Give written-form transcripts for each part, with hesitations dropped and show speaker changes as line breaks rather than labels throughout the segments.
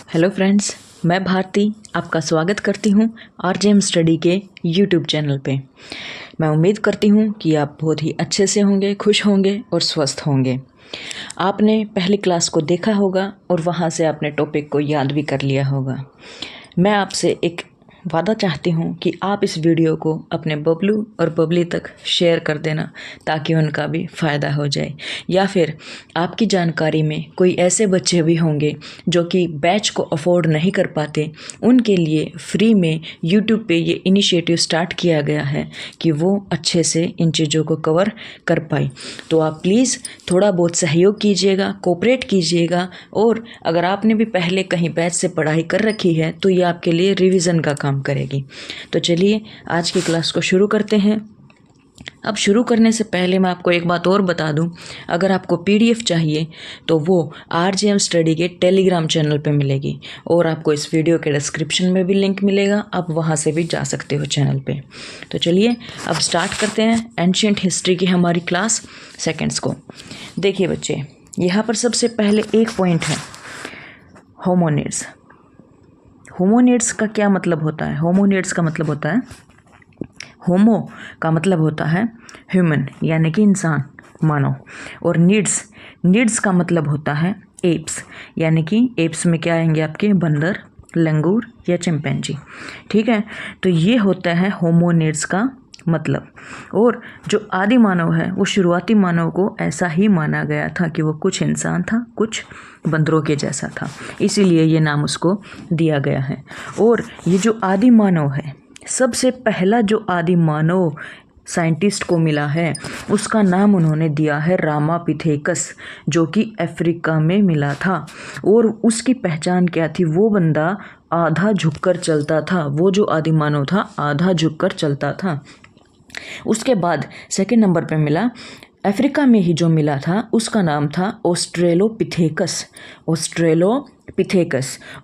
Hello friends, मैं भारती आपका स्वागत करती हूँ आरजेएम स्टडी के यूट्यूब चैनल पे। मैं उम्मीद करती हूँ कि आप बहुत ही अच्छे से होंगे, खुश होंगे और स्वस्थ होंगे। आपने पहली क्लास को देखा होगा और वहाँ से आपने टॉपिक को याद भी कर लिया होगा। मैं आपसे एक वादा चाहती हूँ कि आप इस वीडियो को अपने बबलू और बबली तक शेयर कर देना ताकि उनका भी फ़ायदा हो जाए, या फिर आपकी जानकारी में कोई ऐसे बच्चे भी होंगे जो कि बैच को अफोर्ड नहीं कर पाते। उनके लिए फ्री में यूट्यूब पे ये इनिशिएटिव स्टार्ट किया गया है कि वो अच्छे से इन चीज़ों को कवर कर पाए। तो आप प्लीज़ थोड़ा बहुत सहयोग कीजिएगा, कोऑपरेट कीजिएगा, और अगर आपने भी पहले कहीं बैच से पढ़ाई कर रखी है तो ये आपके लिए रिवीजन का काम करेगी। तो चलिए आज की क्लास को शुरू करते हैं। अब शुरू करने से पहले मैं आपको एक बात और बता दूं, अगर आपको पीडीएफ चाहिए तो वो आरजेएम स्टडी के टेलीग्राम चैनल पे मिलेगी, और आपको इस वीडियो के डिस्क्रिप्शन में भी लिंक मिलेगा, आप वहाँ से भी जा सकते हो चैनल पे। तो चलिए अब स्टार्ट करते हैं एंशिएंट हिस्ट्री की हमारी क्लास सेकेंड्स को। देखिए बच्चे, यहाँ पर सबसे पहले एक पॉइंट है होमोनिड्स। होमोनिड्स का क्या मतलब होता है? होमोनिड्स का मतलब होता है, होमो का मतलब होता है ह्यूमन यानी कि इंसान, मानव, और नीड्स का मतलब होता है एप्स, यानी कि एप्स में क्या आएंगे आपके बंदर, लंगूर या चिंपैंजी। ठीक है, तो ये होता है होमोनिड्स का मतलब। और जो आदि मानव है वो शुरुआती मानव को ऐसा ही माना गया था कि वो कुछ इंसान था, कुछ बंदरों के जैसा था, इसीलिए ये नाम उसको दिया गया है। और ये जो आदि मानव है, सबसे पहला जो आदि मानव साइंटिस्ट को मिला है उसका नाम उन्होंने दिया है रामापिथेकस, जो कि अफ्रीका में मिला था। और उसकी पहचान क्या थी? वो बंदा आधा झुककर चलता था। वो जो आदि मानव था आधा झुककर चलता था। उसके बाद सेकंड नंबर पे मिला, अफ्रीका में ही जो मिला था उसका नाम था ऑस्ट्रेलोपिथेकस।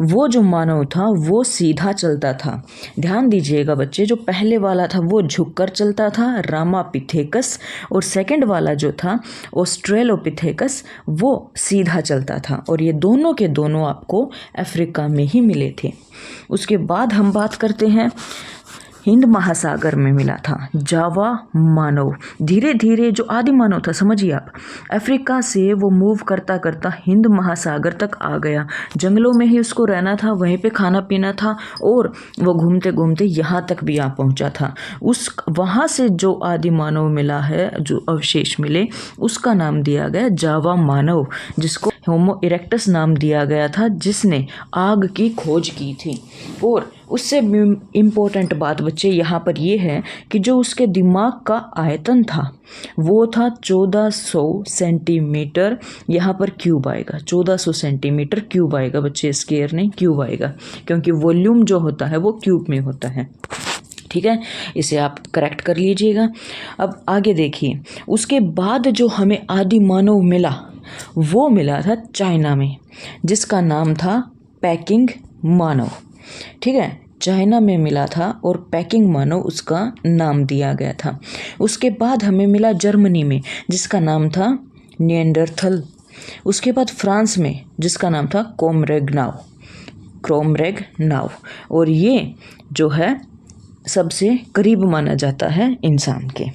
वो जो मानव था वो सीधा चलता था। ध्यान दीजिएगा बच्चे, जो पहले वाला था वो झुककर चलता था, रामापिथेकस, और सेकंड वाला जो था ऑस्ट्रेलोपिथेकस वो सीधा चलता था। और ये दोनों के दोनों आपको अफ्रीका में ही मिले थे। उसके बाद हम बात करते हैं, हिंद महासागर में मिला था जावा मानव। धीरे धीरे जो आदि मानव था, समझिए आप, अफ्रीका से वो मूव करता करता हिंद महासागर तक आ गया। जंगलों में ही उसको रहना था, वहीं पे खाना पीना था, और वो घूमते घूमते यहाँ तक भी आ पहुँचा था। वहाँ से जो आदि मानव मिला है, जो अवशेष मिले, उसका नाम दिया गया जावा मानव, जिसको होमो इरेक्टस नाम दिया गया था, जिसने आग की खोज की थी। और उससे इम्पोर्टेंट बात बच्चे यहाँ पर ये है कि जो उसके दिमाग का आयतन था वो था 1400 सेंटीमीटर, यहाँ पर क्यूब आएगा, 1400 सेंटीमीटर क्यूब आएगा बच्चे, स्क्वायर नहीं क्यूब आएगा, क्योंकि वॉल्यूम जो होता है वो क्यूब में होता है। ठीक है, इसे आप करेक्ट कर लीजिएगा। अब आगे देखिए, उसके बाद जो हमें आदि मानव मिला वो मिला था चाइना में, जिसका नाम था पैकिंग मानव। ठीक है, चाइना में मिला था और पैकिंग मानव उसका नाम दिया गया था। उसके बाद हमें मिला जर्मनी में, जिसका नाम था निएंडरथल। उसके बाद फ्रांस में, जिसका नाम था क्रोमरेगनाव, और ये जो है सबसे करीब माना जाता है इंसान के।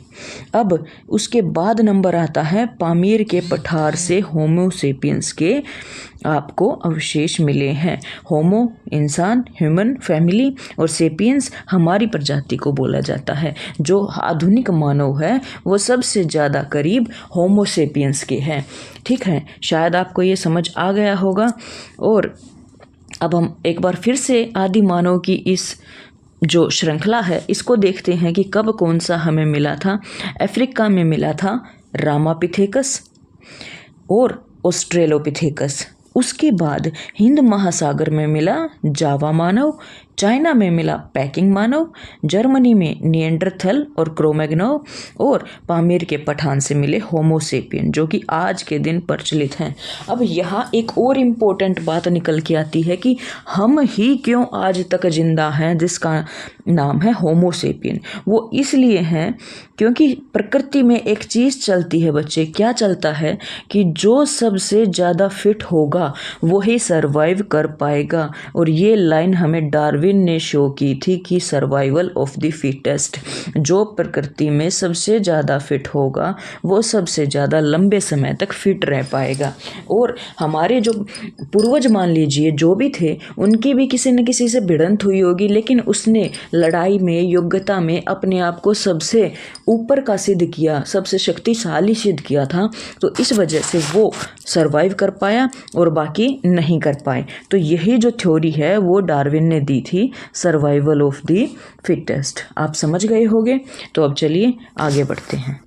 अब उसके बाद नंबर आता है पामीर के पठार से होमोसेपियंस के आपको अवशेष मिले हैं। होमो इंसान, ह्यूमन फैमिली, और सेपियंस हमारी प्रजाति को बोला जाता है। जो आधुनिक मानव है वो सबसे ज़्यादा करीब होमोसेपियंस के हैं। ठीक है, शायद आपको ये समझ आ गया होगा। और अब हम एक बार फिर से आदि मानव की इस जो श्रृंखला है इसको देखते हैं कि कब कौन सा हमें मिला था। अफ्रीका में मिला था रामापिथेकस और ऑस्ट्रेलोपिथेकस। उसके बाद हिंद महासागर में मिला जावा मानव, चाइना में मिला पैकिंग मानव, जर्मनी में निएंडरथल और क्रोमैग्नोव, और पामीर के पठान से मिले होमोसेपियन, जो कि आज के दिन प्रचलित हैं। अब यहाँ एक और इम्पोर्टेंट बात निकल के आती है कि हम ही क्यों आज तक जिंदा हैं, जिसका नाम है होमोसेपियन। वो इसलिए हैं क्योंकि प्रकृति में एक चीज़ चलती है बच्चे, क्या चलता है कि जो सबसे ज़्यादा फिट होगा वही सरवाइव कर पाएगा। और ये लाइन हमें डार्विन ने शो की थी कि सर्वाइवल ऑफ द फिटेस्ट, जो प्रकृति में सबसे ज़्यादा फिट होगा वो सबसे ज़्यादा लंबे समय तक फिट रह पाएगा। और हमारे जो पूर्वज मान लीजिए जो भी थे, उनकी भी किसी न किसी से भिड़ंत हुई होगी, लेकिन उसने लड़ाई में, योग्यता में अपने आप को सबसे ऊपर का सिद्ध किया, सबसे शक्तिशाली सिद्ध किया था। तो इस वजह से वो सरवाइव कर पाया और बाकी नहीं कर पाए। तो यही जो थ्योरी है वो डार्विन ने दी थी, सर्वाइवल ऑफ द फिटेस्ट। आप समझ गए होंगे। तो अब चलिए आगे बढ़ते हैं।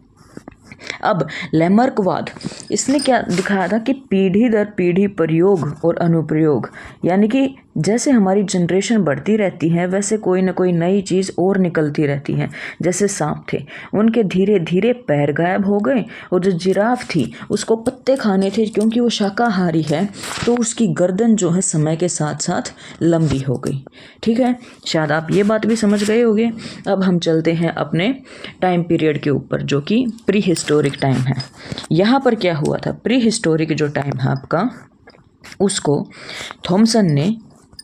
अब लैमार्कवाद, इसने क्या दिखाया था कि पीढ़ी दर पीढ़ी प्रयोग और अनुप्रयोग, यानी कि जैसे हमारी जनरेशन बढ़ती रहती है वैसे कोई ना कोई नई चीज़ और निकलती रहती है। जैसे सांप थे, उनके धीरे धीरे पैर गायब हो गए, और जो जिराफ थी उसको पत्ते खाने थे क्योंकि वो शाकाहारी है, तो उसकी गर्दन जो है समय के साथ साथ लंबी हो गई। ठीक है, शायद आप ये बात भी समझ गए होंगे। अब हम चलते हैं अपने टाइम पीरियड के ऊपर, जो कि प्री हिस्टोरिक टाइम है। यहाँ पर क्या हुआ था, प्री हिस्टोरिक जो टाइम है आपका, उसको थॉमसन ने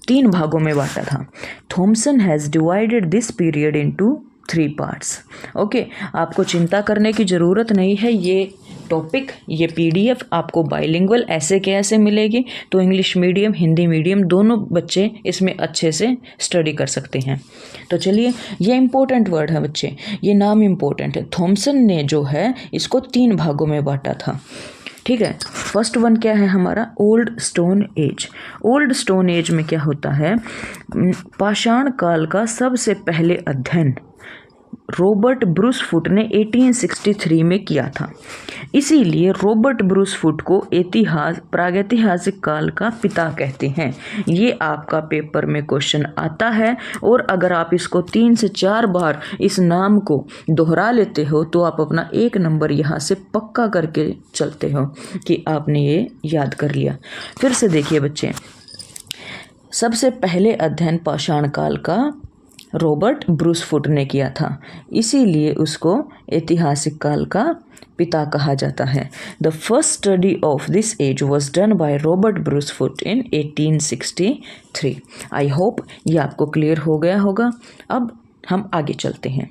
3 भागों में बांटा था। Thomson has divided this period into 3 parts. Okay, आपको चिंता करने की ज़रूरत नहीं है। ये टॉपिक, ये PDF आपको बाइलिंगुअल ऐसे के ऐसे मिलेगी, तो इंग्लिश मीडियम, हिंदी मीडियम दोनों बच्चे इसमें अच्छे से स्टडी कर सकते हैं। तो चलिए, ये इम्पोर्टेंट वर्ड है बच्चे, ये नाम इम्पोर्टेंट है। थॉमसन ने जो है इसको 3 भागों में बांटा था। ठीक है, फर्स्ट वन क्या है हमारा, old stone age. Old stone age में क्या होता है, पाषाण काल का सबसे पहले अध्ययन रॉबर्ट ब्रूस फुट ने 1863 में किया था। इसीलिए रॉबर्ट ब्रूस फुट को प्रागैतिहासिक काल का पिता कहते हैं। ये आपका पेपर में क्वेश्चन आता है, और अगर आप इसको 3 से 4 बार इस नाम को दोहरा लेते हो तो आप अपना 1 नंबर यहाँ से पक्का करके चलते हो कि आपने ये याद कर लिया। फिर से देखिए बच्चे, सबसे पहले अध्ययन पाषाण काल का रॉबर्ट ब्रूस फुट ने किया था, इसीलिए उसको ऐतिहासिक काल का पिता कहा जाता है। The first study of this age was done by Robert Bruce Foote in 1863। I hope ये आपको क्लियर हो गया होगा। अब हम आगे चलते हैं।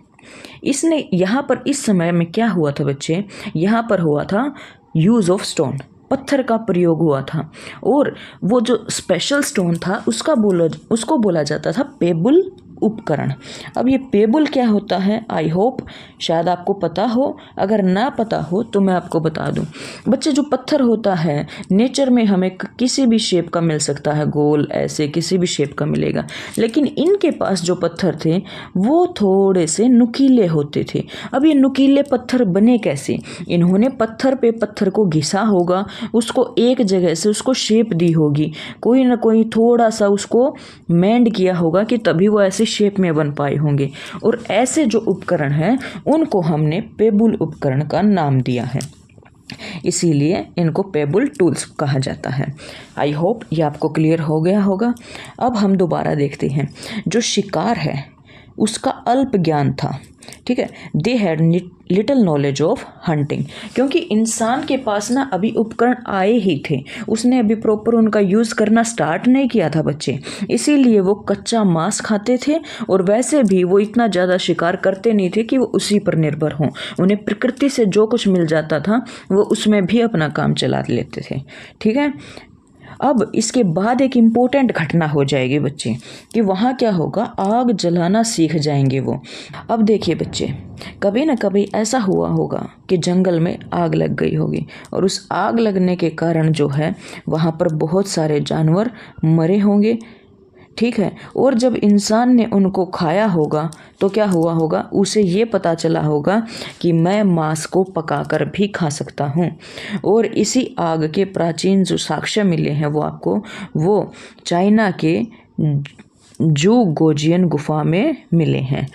इसने यहाँ पर इस समय में क्या हुआ था बच्चे, यहाँ पर हुआ था यूज़ ऑफ स्टोन, पत्थर का प्रयोग हुआ था, और वो जो स्पेशल स्टोन था उसको बोला जाता था पेबुल उपकरण। अब ये पेबुल क्या होता है, आई होप शायद आपको पता हो, अगर ना पता हो तो मैं आपको बता दूं। बच्चे, जो पत्थर होता है नेचर में हमें किसी भी शेप का मिल सकता है, गोल ऐसे किसी भी शेप का मिलेगा, लेकिन इनके पास जो पत्थर थे वो थोड़े से नुकीले होते थे। अब ये नुकीले पत्थर बने कैसे, इन्होंने पत्थर पे पत्थर को घिसा होगा, उसको एक जगह से उसको शेप दी होगी, कोई ना कोई थोड़ा सा उसको मेंड किया होगा कि तभी वो ऐसे शेप में बन पाए होंगे। और ऐसे जो उपकरण हैं उनको हमने पेबुल उपकरण का नाम दिया है, इसीलिए इनको पेबुल टूल्स कहा जाता है। आई होप ये आपको क्लियर हो गया होगा। अब हम दोबारा देखते हैं, जो शिकार है उसका अल्प ज्ञान था। ठीक है, they had little knowledge of hunting, क्योंकि इंसान के पास ना अभी उपकरण आए ही थे, उसने अभी प्रॉपर उनका यूज़ करना स्टार्ट नहीं किया था बच्चे, इसीलिए वो कच्चा मांस खाते थे, और वैसे भी वो इतना ज़्यादा शिकार करते नहीं थे कि वो उसी पर निर्भर हों। उन्हें प्रकृति से जो कुछ मिल जाता था वो उसमें भी अपना काम चला लेते थे। ठीक है, अब इसके बाद एक इम्पोर्टेंट घटना हो जाएगी बच्चे, कि वहाँ क्या होगा, आग जलाना सीख जाएंगे वो। अब देखिए बच्चे, कभी ना कभी ऐसा हुआ होगा कि जंगल में आग लग गई होगी, और उस आग लगने के कारण जो है वहाँ पर बहुत सारे जानवर मरे होंगे। ठीक है, और जब इंसान ने उनको खाया होगा तो क्या हुआ होगा, उसे ये पता चला होगा कि मैं मांस को पकाकर भी खा सकता हूँ। और इसी आग के प्राचीन जो साक्ष्य मिले हैं वो आपको, वो चाइना के जू गोजियन गुफा में मिले हैं।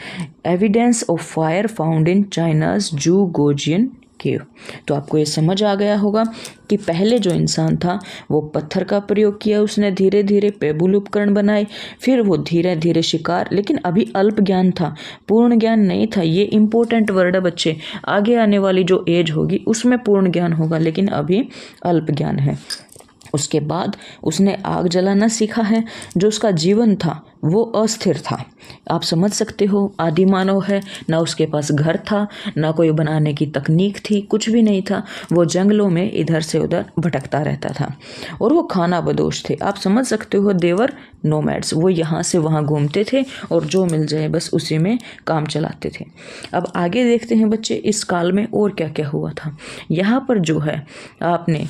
Evidence of fire found in China's जू गोजियन केव। तो आपको ये समझ आ गया होगा कि पहले जो इंसान था वो पत्थर का प्रयोग किया, उसने धीरे धीरे पेबुल उपकरण बनाए, फिर वो धीरे धीरे शिकार, लेकिन अभी अल्प ज्ञान था, पूर्ण ज्ञान नहीं था। ये इंपॉर्टेंट वर्ड है बच्चे, आगे आने वाली जो एज होगी उसमें पूर्ण ज्ञान होगा, लेकिन अभी अल्प ज्ञान है। उसके बाद उसने आग जलाना सीखा है। जो उसका जीवन था वो अस्थिर था। आप समझ सकते हो, आदि मानव है, ना उसके पास घर था, ना कोई बनाने की तकनीक थी, कुछ भी नहीं था। वो जंगलों में इधर से उधर भटकता रहता था और वो खाना बदोश थे। आप समझ सकते हो, देवर नोमैड्स, वो यहाँ से वहाँ घूमते थे और जो मिल जाए बस उसी में काम चलाते थे। अब आगे देखते हैं बच्चे, इस काल में और क्या क्या हुआ था। यहाँ पर जो है आपने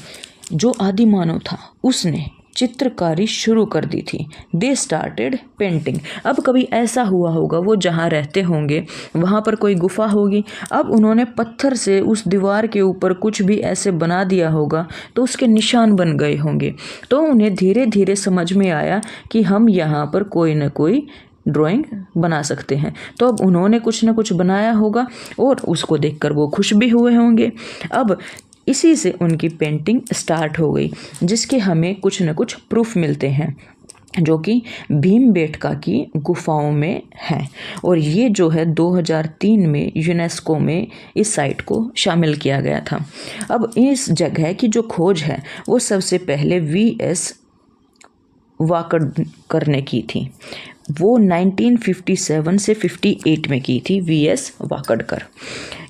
जो आदि मानव था उसने चित्रकारी शुरू कर दी थी। They started painting. अब कभी ऐसा हुआ होगा, वो जहाँ रहते होंगे वहाँ पर कोई गुफा होगी, अब उन्होंने पत्थर से उस दीवार के ऊपर कुछ भी ऐसे बना दिया होगा तो उसके निशान बन गए होंगे। तो उन्हें धीरे धीरे समझ में आया कि हम यहाँ पर कोई न कोई ड्राइंग बना सकते हैं। तो अब उन्होंने कुछ न कुछ बनाया होगा और उसको देखकर वो खुश भी हुए होंगे। अब इसी से उनकी पेंटिंग स्टार्ट हो गई, जिसके हमें कुछ न कुछ प्रूफ मिलते हैं, जो कि भीमबेटका की गुफाओं में है। और ये जो है 2003 में यूनेस्को में इस साइट को शामिल किया गया था। अब इस जगह की जो खोज है वो सबसे पहले वीएस वाकड़कर ने की थी। वो 1957 से 58 में की थी वीएस वाकड़कर।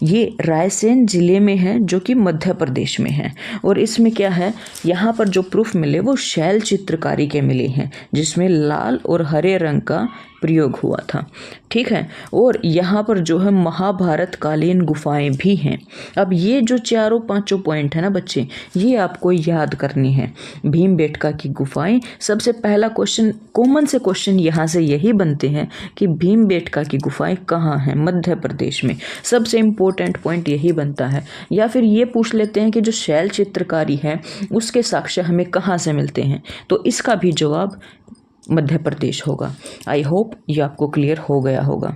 ये रायसेन जिले में है, जो कि मध्य प्रदेश में है। और इसमें क्या है, यहाँ पर जो प्रूफ मिले वो शैल चित्रकारी के मिले हैं, जिसमें लाल और हरे रंग का प्रयोग हुआ था। ठीक है। और यहाँ पर जो है महाभारत कालीन गुफाएं भी हैं। अब ये जो चारों पांचों पॉइंट है ना बच्चे, ये आपको याद करनी है। भीमबेटका की गुफाएं, सबसे पहला क्वेश्चन, कॉमन से क्वेश्चन यहाँ से यही बनते हैं कि भीमबेटका की गुफाएं कहाँ हैं, मध्य प्रदेश में। सबसे इम्पोर्टेंट पॉइंट यही बनता है। या फिर ये पूछ लेते हैं कि जो शैल चित्रकारी है उसके साक्ष्य हमें कहाँ से मिलते हैं, तो इसका भी जवाब मध्य प्रदेश होगा। आई होप ये आपको क्लियर हो गया होगा।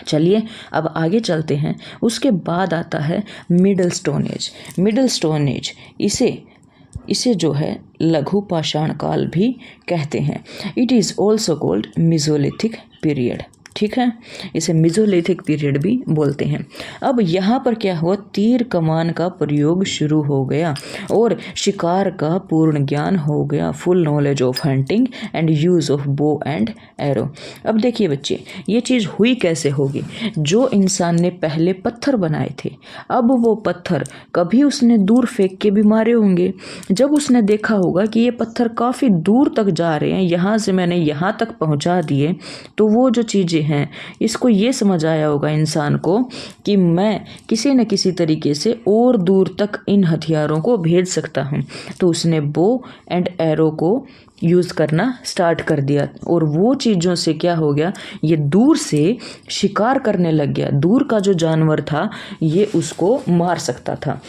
चलिए अब आगे चलते हैं। उसके बाद आता है middle stone age. Middle stone age, इसे जो है लघु पाषाण काल भी कहते हैं। It is also called Mesolithic period. ठीक है, इसे मेसोलिथिक पीरियड भी बोलते हैं। अब यहाँ पर क्या हुआ, तीर कमान का प्रयोग शुरू हो गया और शिकार का पूर्ण ज्ञान हो गया। Full knowledge of hunting and use of bow and arrow. अब देखिए बच्चे, ये चीज़ हुई कैसे होगी। जो इंसान ने पहले पत्थर बनाए थे, अब वो पत्थर कभी उसने दूर फेंक के भी मारे होंगे। जब उसने देखा होगा कि ये पत्थर काफ़ी दूर तक जा रहे हैं, यहाँ से मैंने यहाँ तक पहुँचा दिए, तो वो जो चीज़ें हैं, इसको ये समझ आया होगा इंसान को कि मैं किसी न किसी तरीके से और दूर तक इन हथियारों को भेज सकता हूँ। तो उसने बो एंड एरो को यूज़ करना स्टार्ट कर दिया और वो चीज़ों से क्या हो गया, ये दूर से शिकार करने लग गया। दूर का जो जानवर था ये उसको मार सकता था।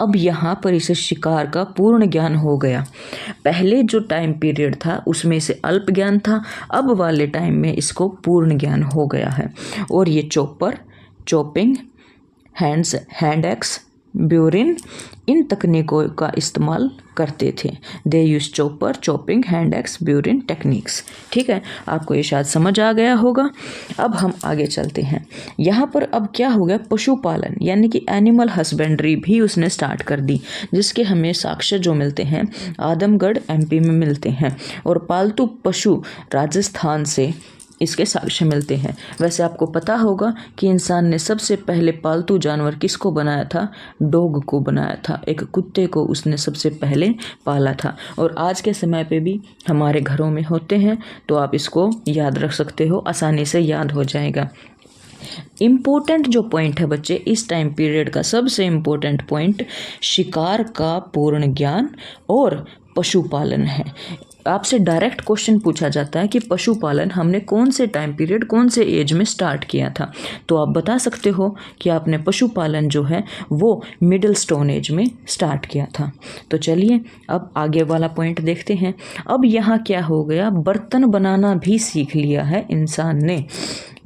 अब यहाँ पर इसे शिकार का पूर्ण ज्ञान हो गया। पहले जो टाइम पीरियड था उसमें इसे अल्प ज्ञान था, अब वाले टाइम में इसको पूर्ण ज्ञान हो गया है। और ये chopper, chopping, hand axe, burin, इन तकनीकों का इस्तेमाल करते थे। They use chopper, chopping, hand axe, burin techniques. ठीक है, आपको ये शायद समझ आ गया होगा। अब हम आगे चलते हैं। यहाँ पर अब क्या हो गया, पशुपालन यानी कि एनिमल हस्बेंड्री भी उसने स्टार्ट कर दी, जिसके हमें साक्ष्य जो मिलते हैं आदमगढ़ एमपी में मिलते हैं और पालतू पशु राजस्थान से इसके साक्ष्य मिलते हैं। वैसे आपको पता होगा कि इंसान ने सबसे पहले पालतू जानवर किसको बनाया था, डॉग को बनाया था। एक कुत्ते को उसने सबसे पहले पाला था और आज के समय पे भी हमारे घरों में होते हैं, तो आप इसको याद रख सकते हो, आसानी से याद हो जाएगा। इम्पोर्टेंट जो पॉइंट है बच्चे इस टाइम पीरियड का, सबसे इम्पोर्टेंट पॉइंट शिकार का पूर्ण ज्ञान और पशुपालन है। आपसे डायरेक्ट क्वेश्चन पूछा जाता है कि पशुपालन हमने कौन से टाइम पीरियड, कौन से एज में स्टार्ट किया था, तो आप बता सकते हो कि आपने पशुपालन जो है वो मिडिल स्टोन एज में स्टार्ट किया था। तो चलिए अब आगे वाला पॉइंट देखते हैं। अब यहाँ क्या हो गया, बर्तन बनाना भी सीख लिया है इंसान ने।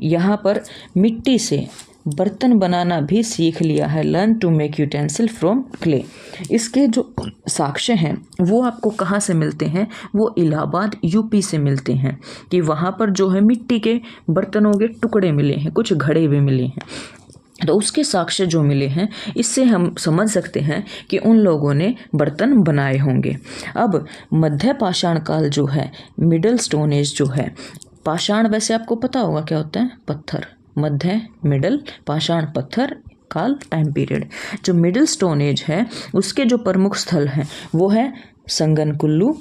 यहाँ पर मिट्टी से बर्तन बनाना भी सीख लिया है। Learn to make utensil from clay. इसके जो साक्ष्य हैं वो आपको कहाँ से मिलते हैं, वो इलाहाबाद यूपी से मिलते हैं कि वहाँ पर जो है मिट्टी के बर्तनों के टुकड़े मिले हैं, कुछ घड़े भी मिले हैं। तो उसके साक्ष्य जो मिले हैं इससे हम समझ सकते हैं कि उन लोगों ने बर्तन बनाए होंगे। अब मध्य पाषाण काल जो है, मिडिल स्टोन एज जो है, पाषाण वैसे आपको पता होगा क्या होता है, पत्थर। मध्य, मिडल, पाषाण, पत्थर काल, टाइम पीरियड। जो मिडिल स्टोन एज है उसके जो प्रमुख स्थल हैं वो है संगनकुल्लू,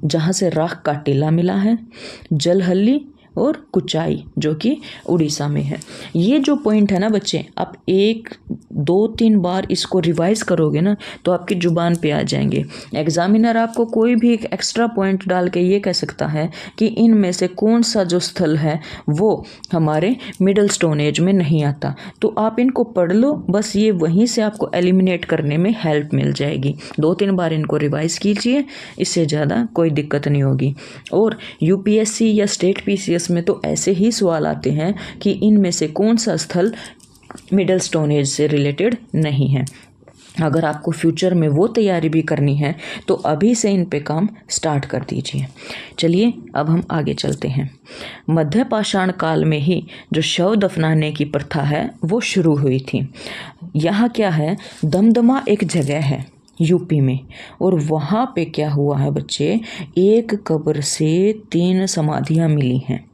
जहाँ से राख का टीला मिला है, जलहल्ली और कुचाई जो कि उड़ीसा में है। ये जो पॉइंट है ना बच्चे, आप 1, 2, 3 बार इसको रिवाइज करोगे ना तो आपकी जुबान पे आ जाएंगे। एग्जामिनर आपको कोई भी एक एक्स्ट्रा पॉइंट डाल के ये कह सकता है कि इनमें से कौन सा जो स्थल है वो हमारे मिडिल स्टोन एज में नहीं आता, तो आप इनको पढ़ लो, बस ये वहीं से आपको एलिमिनेट करने में हेल्प मिल जाएगी। 2-3 बार इनको रिवाइज कीजिए, इससे ज़्यादा कोई दिक्कत नहीं होगी। और यूपीएससी या स्टेट पीसीएस में तो ऐसे ही सवाल आते हैं कि इनमें से कौन सा स्थल मिडिल स्टोन एज से रिलेटेड नहीं है। अगर आपको फ्यूचर में वो तैयारी भी करनी है तो अभी से इन पे काम स्टार्ट कर दीजिए। चलिए अब हम आगे चलते हैं। मध्य पाषाण काल में ही जो शव दफनाने की प्रथा है वो शुरू हुई थी। यहाँ क्या है, दमदमा एक जगह है यूपी में, और वहाँ पे क्या हुआ है बच्चे, एक कब्र से 3 समाधियाँ मिली हैं।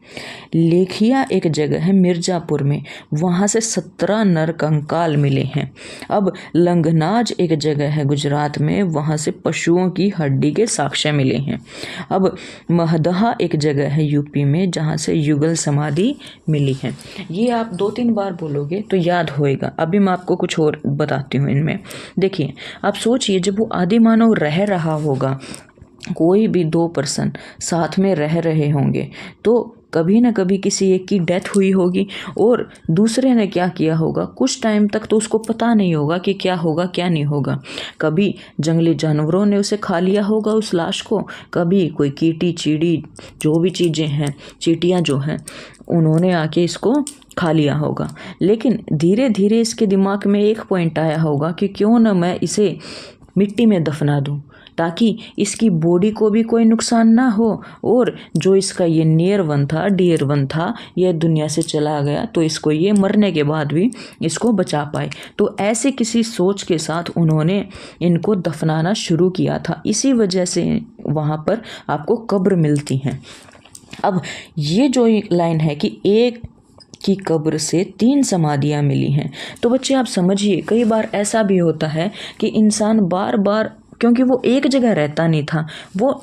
लेखिया एक जगह है मिर्जापुर में, वहाँ से 17 नर कंकाल मिले हैं। अब लंगनाज एक जगह है गुजरात में, वहाँ से पशुओं की हड्डी के साक्ष्य मिले हैं। अब महदहा एक जगह है यूपी में, जहाँ से युगल समाधि मिली है। ये आप 2-3 बार बोलोगे तो याद होएगा। अभी मैं आपको कुछ और बताती हूँ इनमें। देखिए, आप सोचिए जब वो आदि मानव रह रहा होगा, कोई भी 2 पर्सन साथ में रह रहे होंगे तो कभी ना कभी किसी एक की डेथ हुई होगी और दूसरे ने क्या किया होगा, कुछ टाइम तक तो उसको पता नहीं होगा कि क्या होगा क्या नहीं होगा। कभी जंगली जानवरों ने उसे खा लिया होगा उस लाश को, कभी कोई कीटी चीड़ी जो भी चीज़ें हैं, चींटियाँ जो हैं, उन्होंने आके इसको खा लिया होगा। लेकिन धीरे धीरे इसके दिमाग में एक पॉइंट आया होगा कि क्यों ना मैं इसे मिट्टी में दफना दूं, ताकि इसकी बॉडी को भी कोई नुकसान ना हो, और जो इसका ये नियर वन था, डियर वन था, ये दुनिया से चला गया तो इसको ये मरने के बाद भी इसको बचा पाए। तो ऐसे किसी सोच के साथ उन्होंने इनको दफनाना शुरू किया था। इसी वजह से वहाँ पर आपको कब्र मिलती हैं। अब ये जो लाइन है कि एक की कब्र से 3 समाधियाँ मिली हैं, तो बच्चे आप समझिए, कई बार ऐसा भी होता है कि इंसान बार बार, क्योंकि वो एक जगह रहता नहीं था, वो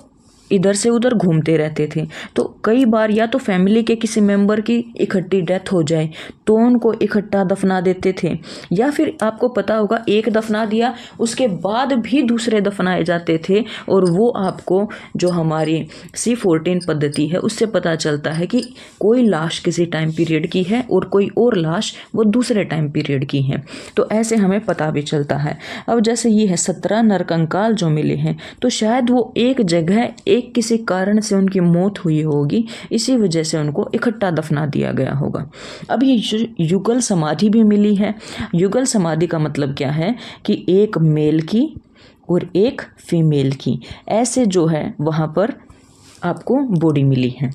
इधर से उधर घूमते रहते थे, तो कई बार या तो फैमिली के किसी मेंबर की इकट्ठी डेथ हो जाए तो उनको इकट्ठा दफना देते थे, या फिर आपको पता होगा एक दफना दिया उसके बाद भी दूसरे दफनाए जाते थे। और वो आपको जो हमारी C14 पद्धति है उससे पता चलता है कि कोई लाश किसी टाइम पीरियड की है और कोई और लाश वो दूसरे टाइम पीरियड की है, तो ऐसे हमें पता भी चलता है। अब जैसे ये है 17 नरकंकाल जो मिले हैं, तो शायद वो एक जगह एक किसी कारण से उनकी मौत हुई होगी, इसी वजह से उनको इकट्ठा दफना दिया गया होगा। अब ये युगल समाधि भी मिली है। युगल समाधि का मतलब क्या है कि एक मेल की और एक फीमेल की, ऐसे जो है वहाँ पर आपको बॉडी मिली है।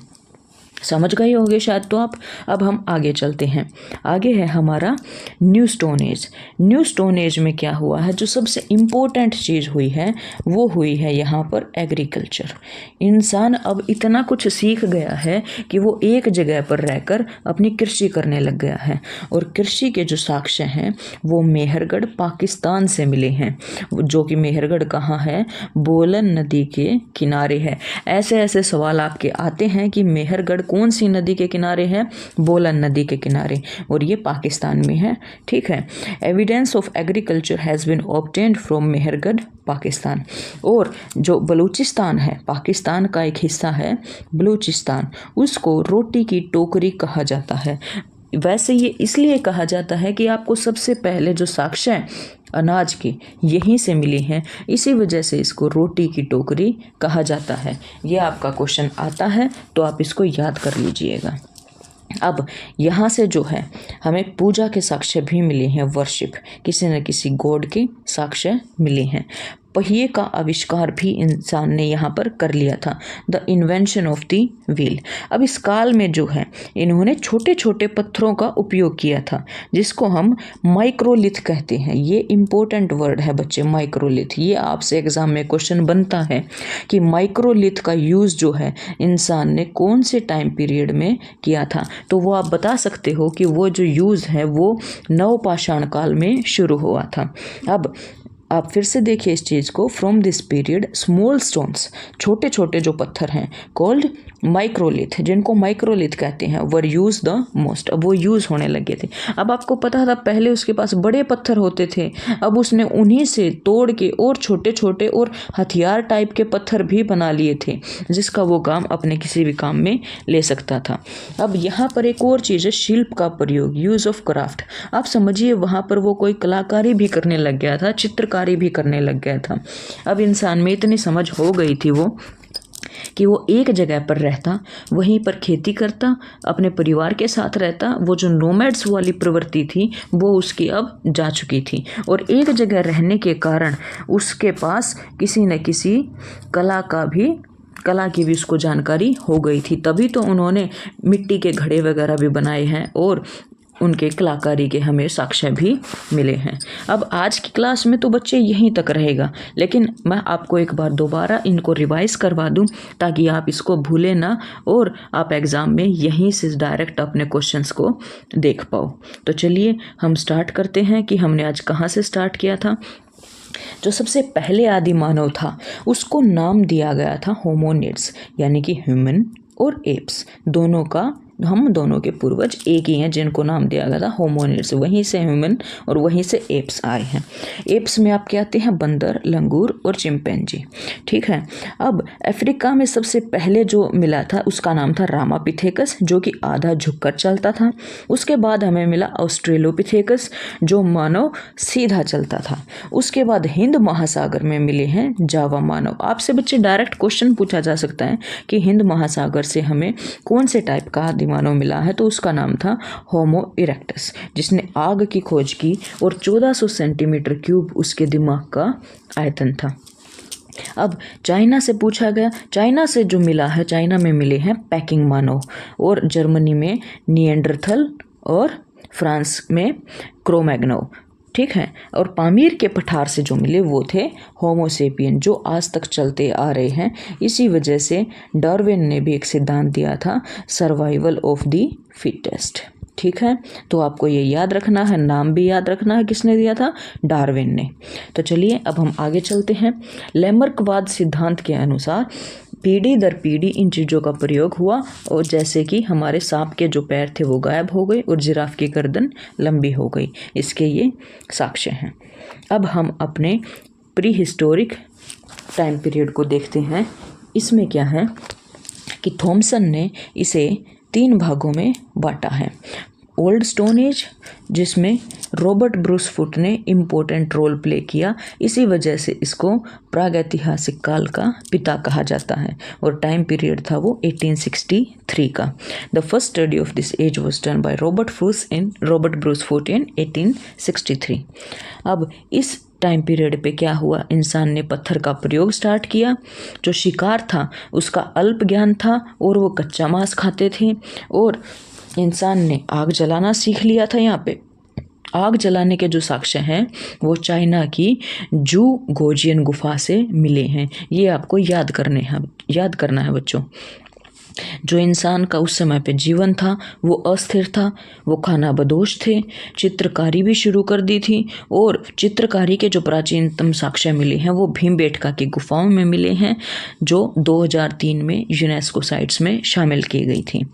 समझ गए होंगे शायद तो आप। अब हम आगे चलते हैं। आगे है हमारा new stone age. New stone age में क्या हुआ है, जो सबसे इम्पोर्टेंट चीज़ हुई है वो हुई है यहाँ पर एग्रीकल्चर। इंसान अब इतना कुछ सीख गया है कि वो एक जगह पर रहकर अपनी कृषि करने लग गया है, और कृषि के जो साक्ष्य हैं वो मेहरगढ़ पाकिस्तान से मिले हैं, जो कि मेहरगढ़ कहाँ है, बोलन नदी के किनारे है। ऐसे ऐसे सवाल आपके आते हैं कि मेहरगढ़ कौन सी नदी के किनारे है? बोलन नदी के किनारे, और ये पाकिस्तान में है। ठीक है। Evidence of agriculture has been obtained from Mehrgarh, Pakistan. और जो बलूचिस्तान है, पाकिस्तान का एक हिस्सा है बलूचिस्तान, उसको रोटी की टोकरी कहा जाता है। वैसे ये इसलिए कहा जाता है कि आपको सबसे पहले जो साक्ष्य हैं अनाज के यहीं से मिली हैं, इसी वजह से इसको रोटी की टोकरी कहा जाता है। ये आपका क्वेश्चन आता है तो आप इसको याद कर लीजिएगा। अब यहाँ से जो है हमें पूजा के साक्ष्य भी मिले हैं, वर्शिप, किसी न किसी गॉड के साक्ष्य मिले हैं। पहिए का आविष्कार भी इंसान ने यहाँ पर कर लिया था, the invention of the wheel. अब इस काल में जो है इन्होंने छोटे छोटे पत्थरों का उपयोग किया था, जिसको हम माइक्रोलिथ कहते हैं। ये इम्पोर्टेंट वर्ड है बच्चे, माइक्रोलिथ। ये आपसे एग्जाम में क्वेश्चन बनता है कि माइक्रोलिथ का यूज़ जो है इंसान ने कौन से टाइम पीरियड में किया था। तो वो आप बता सकते हो कि वो जो यूज़ है वो नवपाषाण काल में शुरू हुआ था। अब आप फिर से देखिए इस चीज़ को, from this period small stones, छोटे छोटे जो पत्थर हैं, कॉल्ड माइक्रोलिथ, जिनको माइक्रोलिथ कहते हैं, वर यूज द मोस्ट। अब वो यूज़ होने लगे थे। अब आपको पता था पहले उसके पास बड़े पत्थर होते थे, अब उसने उन्हीं से तोड़ के और छोटे छोटे और हथियार टाइप के पत्थर भी बना लिए थे, जिसका वो काम अपने किसी भी काम में ले सकता था। अब यहाँ पर एक और चीज़ है, शिल्प का प्रयोग, यूज़ ऑफ क्राफ्ट। आप समझिए वहाँ पर वो कोई कलाकारी भी करने लग गया था, चित्रकारी भी करने लग गया था। अब इंसान में इतनी समझ हो गई थी वो कि वो एक जगह पर रहता, वहीं पर खेती करता, अपने परिवार के साथ रहता। वो जो नोमैड्स वाली प्रवृत्ति थी वो उसकी अब जा चुकी थी, और एक जगह रहने के कारण उसके पास किसी न किसी कला की भी उसको जानकारी हो गई थी। तभी तो उन्होंने मिट्टी के घड़े वगैरह भी बनाए हैं और उनके कलाकारी के हमें साक्ष्य भी मिले हैं। अब आज की क्लास में तो बच्चे यहीं तक रहेगा, लेकिन मैं आपको एक बार दोबारा इनको रिवाइज करवा दूं ताकि आप इसको भूलें ना और आप एग्ज़ाम में यहीं से डायरेक्ट अपने क्वेश्चंस को देख पाओ। तो चलिए हम स्टार्ट करते हैं कि हमने आज कहाँ से स्टार्ट किया था। जो सबसे पहले आदि मानव था उसको नाम दिया गया था होमोनिड्स, यानी कि ह्यूमन और एप्स, हम दोनों के पूर्वज एक ही हैं जिनको नाम दिया गया था होमोनिड्स। वहीं से ह्यूमन और वहीं से एप्स आए हैं। एप्स में आपके आते हैं बंदर, लंगूर और चिंपैंजी। ठीक है। अब अफ्रीका में सबसे पहले जो मिला था उसका नाम था रामापिथेकस, जो कि आधा झुककर चलता था। उसके बाद हमें मिला ऑस्ट्रेलोपिथेकस, जो मानव सीधा चलता था। उसके बाद हिंद महासागर में मिले हैं जावा मानव। आपसे बच्चे डायरेक्ट क्वेश्चन पूछा जा सकता है कि हिंद महासागर से हमें कौन से टाइप का मानव मिला है, तो उसका नाम था होमो इरेक्टस, जिसने आग की खोज की और 1400 सेंटीमीटर क्यूब उसके दिमाग का आयतन था। अब चाइना से पूछा गया, चाइना से जो मिला है, चाइना में मिले हैं पैकिंग मानव, और जर्मनी में निएंडरथल और फ्रांस में क्रोमैग्नो। ठीक है। और पामीर के पठार से जो मिले वो थे होमोसेपियन, जो आज तक चलते आ रहे हैं। इसी वजह से डार्विन ने भी एक सिद्धांत दिया था, सर्वाइवल ऑफ द फिटेस्ट। ठीक है। तो आपको ये याद रखना है, नाम भी याद रखना है, किसने दिया था? डार्विन ने। तो चलिए अब हम आगे चलते हैं। लैमर्कवाद सिद्धांत के अनुसार पीढ़ी दर पीढ़ी इन चीज़ों का प्रयोग हुआ, और जैसे कि हमारे सांप के जो पैर थे वो गायब हो गए और जिराफ की गर्दन लंबी हो गई, इसके ये साक्ष्य हैं। अब हम अपने प्री हिस्टोरिक टाइम पीरियड को देखते हैं। इसमें क्या है कि थॉमसन ने इसे 3 भागों में बांटा है। ओल्ड स्टोन एज, जिसमें रॉबर्ट ब्रूस फुट ने इम्पोर्टेंट रोल प्ले किया, इसी वजह से इसको प्रागैतिहासिक काल का पिता कहा जाता है, और टाइम पीरियड था वो 1863 का। The first study of this age was done by Robert Bruce Foote in 1863। अब इस टाइम पीरियड पे क्या हुआ, इंसान ने पत्थर का प्रयोग स्टार्ट किया। जो शिकार था उसका अल्प ज्ञान था और वो कच्चा मांस खाते थे, और इंसान ने आग जलाना सीख लिया था। यहाँ पे आग जलाने के जो साक्ष्य हैं वो चाइना की जू गोजियन गुफा से मिले हैं। ये आपको याद करना है बच्चों। जो इंसान का उस समय पे जीवन था वो अस्थिर था, वो खानाबदोश थे। चित्रकारी भी शुरू कर दी थी और चित्रकारी के जो प्राचीनतम साक्ष्य मिले हैं वो भीमबेटका की गुफाओं में मिले हैं, जो 2003 में यूनेस्को साइट्स में शामिल की गई थी।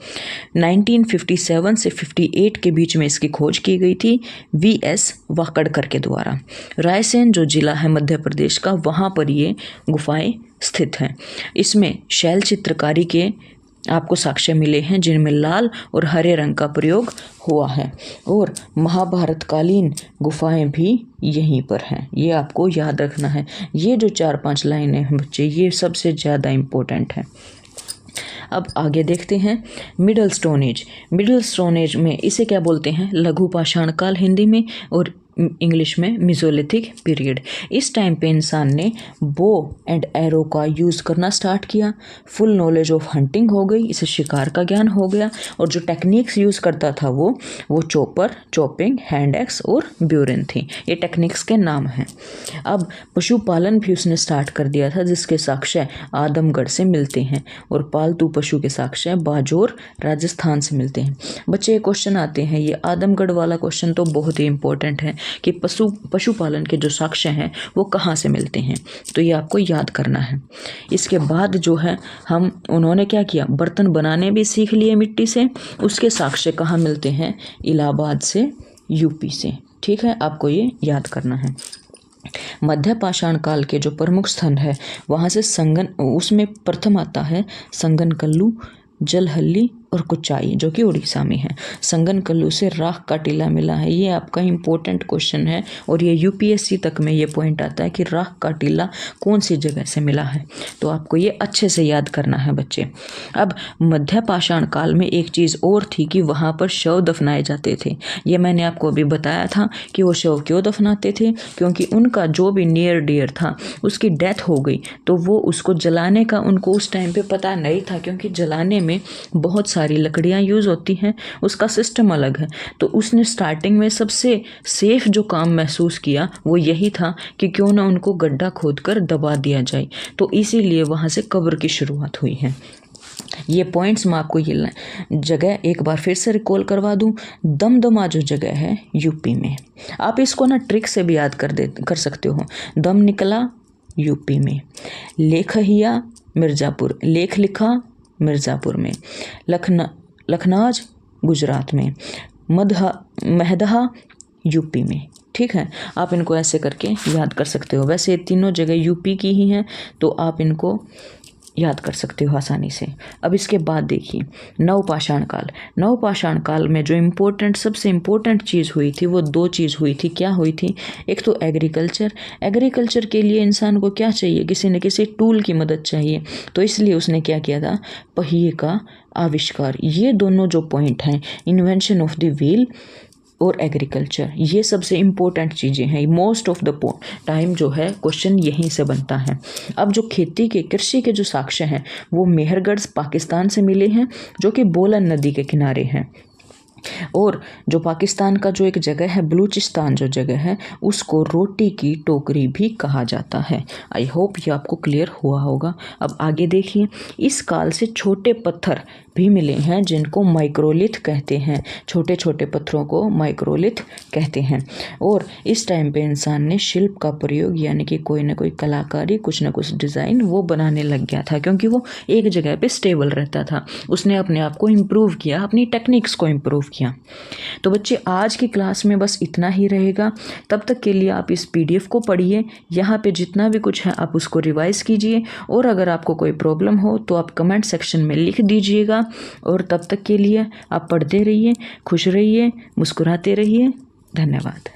1957 से 58 के बीच में इसकी खोज की गई थी V.S. वाकड़कर के द्वारा। रायसेन जो जिला है मध्य प्रदेश का, वहाँ पर ये गुफाएं स्थित हैं। इसमें शैल चित्रकारी के आपको साक्ष्य मिले हैं जिनमें लाल और हरे रंग का प्रयोग हुआ है, और महाभारत कालीन गुफाएं भी यहीं पर हैं। ये आपको याद रखना है। ये जो 4-5 लाइनें हैं बच्चे, ये सबसे ज़्यादा इम्पोर्टेंट है। अब आगे देखते हैं middle stone age. Middle stone age में इसे क्या बोलते हैं? लघु पाषाण काल हिंदी में, और इंग्लिश में मेसोलिथिक पीरियड। इस टाइम पे इंसान ने बो एंड एरो का यूज़ करना स्टार्ट किया। फुल नॉलेज ऑफ हंटिंग हो गई, इसे शिकार का ज्ञान हो गया, और जो टेक्निक्स यूज़ करता था वो चॉपर, चॉपिंग, हैंड एक्स और ब्यूरिन थी। ये टेक्निक्स के नाम हैं। अब पशुपालन भी उसने स्टार्ट कर दिया था, जिसके साक्ष्य आदमगढ़ से मिलते हैं, और पालतू पशु के साक्ष्य बाजोर राजस्थान से मिलते हैं। बच्चे क्वेश्चन आते हैं, ये आदमगढ़ वाला क्वेश्चन तो बहुत ही इंपॉर्टेंट है कि पशुपालन के जो साक्ष्य हैं वो कहाँ से मिलते हैं, तो ये आपको याद करना है। इसके बाद जो है उन्होंने क्या किया, बर्तन बनाने भी सीख लिए मिट्टी से। उसके साक्ष्य कहाँ मिलते हैं? इलाहाबाद से, यूपी से। ठीक है, आपको ये याद करना है। मध्य पाषाण काल के जो प्रमुख स्थल है वहाँ से उसमें प्रथम आता है संगनकल्लू, जलहल्ली और कुचाई, जो कि उड़ीसा में है। संगनकल्लू से राख का टीला मिला है। ये आपका इम्पोर्टेंट क्वेश्चन है, और ये यूपीएससी तक में ये पॉइंट आता है कि राख का टीला कौन सी जगह से मिला है, तो आपको ये अच्छे से याद करना है बच्चे। अब मध्य पाषाण काल में एक चीज़ और थी कि वहाँ पर शव दफनाए जाते थे। ये मैंने आपको अभी बताया था कि वो शव क्यों दफनाते थे, क्योंकि उनका जो भी नियर डियर था उसकी डेथ हो गई, तो वो उसको जलाने का उनको उस टाइम पे पता नहीं था, क्योंकि जलाने में बहुत सारी लकड़ियां यूज होती हैं, उसका सिस्टम अलग है। तो उसने स्टार्टिंग में सबसे सेफ जो काम महसूस किया वो यही था कि क्यों ना उनको गड्ढा खोदकर दबा दिया जाए, तो इसीलिए वहां से कब्र की शुरुआत हुई है। ये पॉइंट्स मैं आपको ये जगह एक बार फिर से रिकॉल करवा दूं। दमदमा जो जगह है यूपी में, आप इसको ना ट्रिक से भी याद कर सकते हो। दम निकला यूपी में, लेखहिया मिर्ज़ापुर, लेख लिखा मिर्ज़ापुर में, लखनाज गुजरात में, महदहा यूपी में। ठीक है, आप इनको ऐसे करके याद कर सकते हो। वैसे तीनों जगह यूपी की ही हैं, तो आप इनको याद कर सकते हो आसानी से। अब इसके बाद देखिए नवपाषाण काल। नवपाषाण काल में जो सबसे इम्पोर्टेंट चीज़ हुई थी वो 2 चीज़ हुई थी। क्या हुई थी? एक तो एग्रीकल्चर के लिए इंसान को क्या चाहिए, किसी न किसी टूल की मदद चाहिए, तो इसलिए उसने क्या किया था, पहिए का आविष्कार। ये दोनों जो पॉइंट हैं, इन्वेंशन ऑफ द व्हील और एग्रीकल्चर, ये सबसे इम्पोर्टेंट चीज़ें हैं। मोस्ट ऑफ द टाइम जो है क्वेश्चन यहीं से बनता है। अब जो कृषि के जो साक्ष्य हैं वो मेहरगढ़ पाकिस्तान से मिले हैं, जो कि बोलन नदी के किनारे हैं। और जो पाकिस्तान का जो एक जगह है बलूचिस्तान जो जगह है, उसको रोटी की टोकरी भी कहा जाता है। आई होप ये आपको क्लियर हुआ होगा। अब आगे देखिए, इस काल से छोटे पत्थर भी मिले हैं जिनको माइक्रोलिथ कहते हैं। छोटे छोटे पत्थरों को माइक्रोलिथ कहते हैं। और इस टाइम पे इंसान ने शिल्प का प्रयोग, यानी कि कोई ना कोई कलाकारी, कुछ ना कुछ डिज़ाइन वो बनाने लग गया था, क्योंकि वो एक जगह पे स्टेबल रहता था। उसने अपने आप को इम्प्रूव किया, अपनी टेक्निक्स को इम्प्रूव किया। तो बच्चे आज की क्लास में बस इतना ही रहेगा। तब तक के लिए आप इस PDF को पढ़िए, यहाँ पे जितना भी कुछ है आप उसको रिवाइज कीजिए, और अगर आपको कोई प्रॉब्लम हो तो आप कमेंट सेक्शन में लिख दीजिएगा। और तब तक के लिए आप पढ़ते रहिए, खुश रहिए, मुस्कुराते रहिए। धन्यवाद।